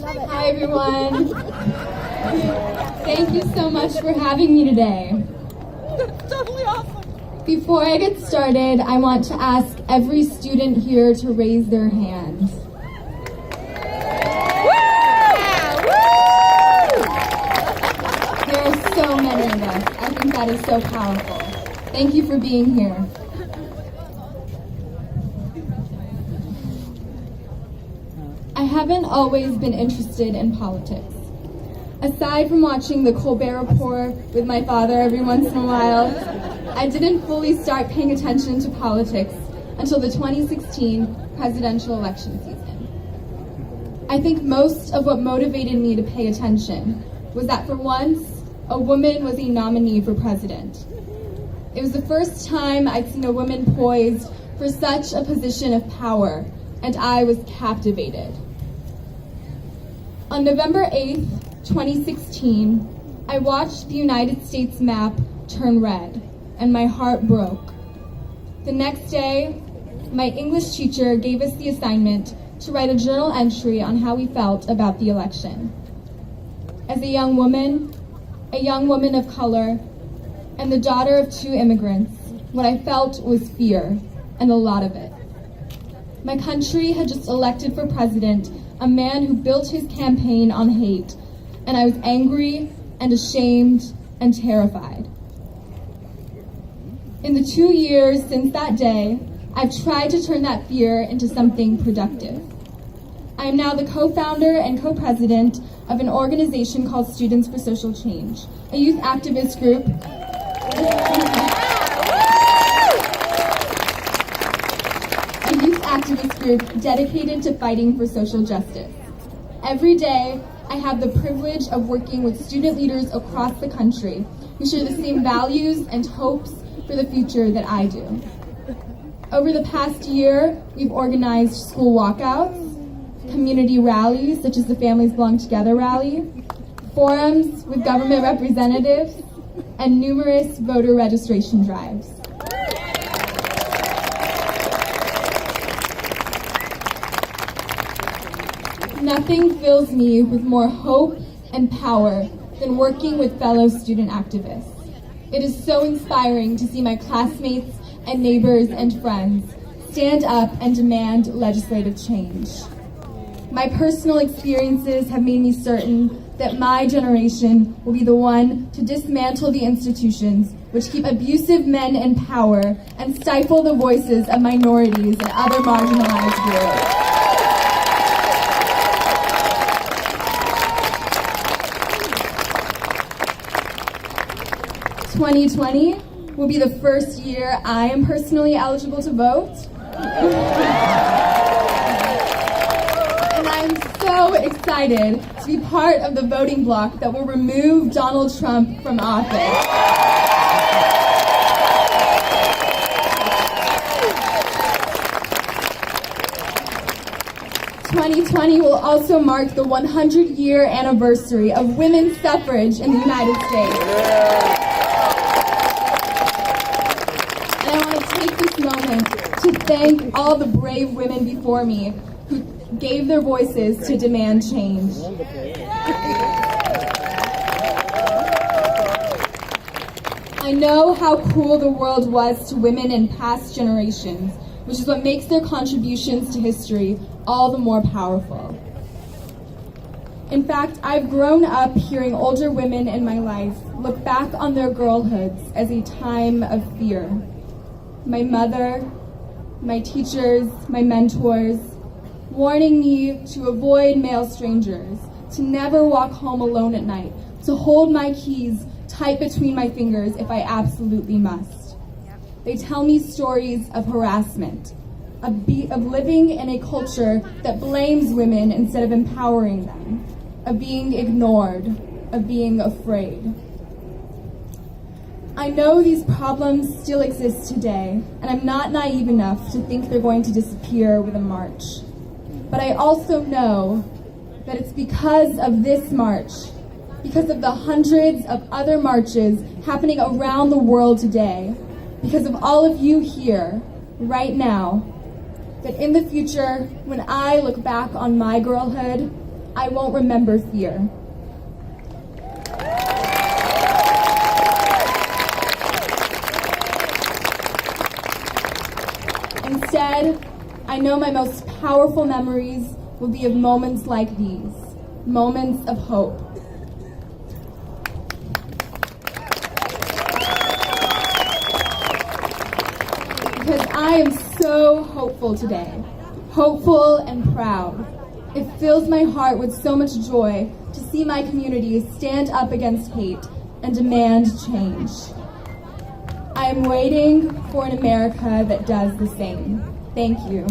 Hi everyone. Thank you so much for having me today. Totally awesome. Before I get started, I want to ask every student here to raise their hand. There are so many of us. I think that is so powerful. Thank you for being here. I haven't always been interested in politics. Aside from watching the Colbert Report with my father every once in a while, I didn't fully start paying attention to politics until the 2016 presidential election season. I think most of what motivated me to pay attention was that for once, a woman was a nominee for president. It was the first time I'd seen a woman poised for such a position of power, and I was captivated. On November 8th, 2016, I watched the United States map turn red, and my heart broke. The next day, my English teacher gave us the assignment to write a journal entry on how we felt about the election. As a young woman of color, and the daughter of 2 immigrants, what I felt was fear, and a lot of it. My country had just elected for president a man who built his campaign on hate, and I was angry and ashamed and terrified. In the 2 years since that day, I've tried to turn that fear into something productive. I am now the co-founder and co-president of an organization called Students for Social Change, a youth activist group dedicated to fighting for social justice. Every day, I have the privilege of working with student leaders across the country who share the same values and hopes for the future that I do. Over the past year, we've organized school walkouts, community rallies such as the Families Belong Together rally, forums with government representatives, and numerous voter registration drives. Nothing fills me with more hope and power than working with fellow student activists. It is so inspiring to see my classmates and neighbors and friends stand up and demand legislative change. My personal experiences have made me certain that my generation will be the one to dismantle the institutions which keep abusive men in power and stifle the voices of minorities and other marginalized groups. 2020 will be the first year I am personally eligible to vote. And I'm so excited to be part of the voting bloc that will remove Donald Trump from office. 2020 will also mark the 100-year anniversary of women's suffrage in the United States. To thank all the brave women before me who gave their voices to demand change. I know how cruel the world was to women in past generations, which is what makes their contributions to history all the more powerful. In fact, I've grown up hearing older women in my life look back on their girlhoods as a time of fear. My mother, my teachers, my mentors, warning me to avoid male strangers, to never walk home alone at night, to hold my keys tight between my fingers if I absolutely must. They tell me stories of harassment, of living in a culture that blames women instead of empowering them, of being ignored, of being afraid. I know these problems still exist today, and I'm not naive enough to think they're going to disappear with a march. But I also know that it's because of this march, because of the hundreds of other marches happening around the world today, because of all of you here, right now, that in the future, when I look back on my girlhood, I won't remember fear. Instead, I know my most powerful memories will be of moments like these, moments of hope. Because I am so hopeful today, hopeful and proud. It fills my heart with so much joy to see my community stand up against hate and demand change. I am waiting for an America that does the same. Thank you.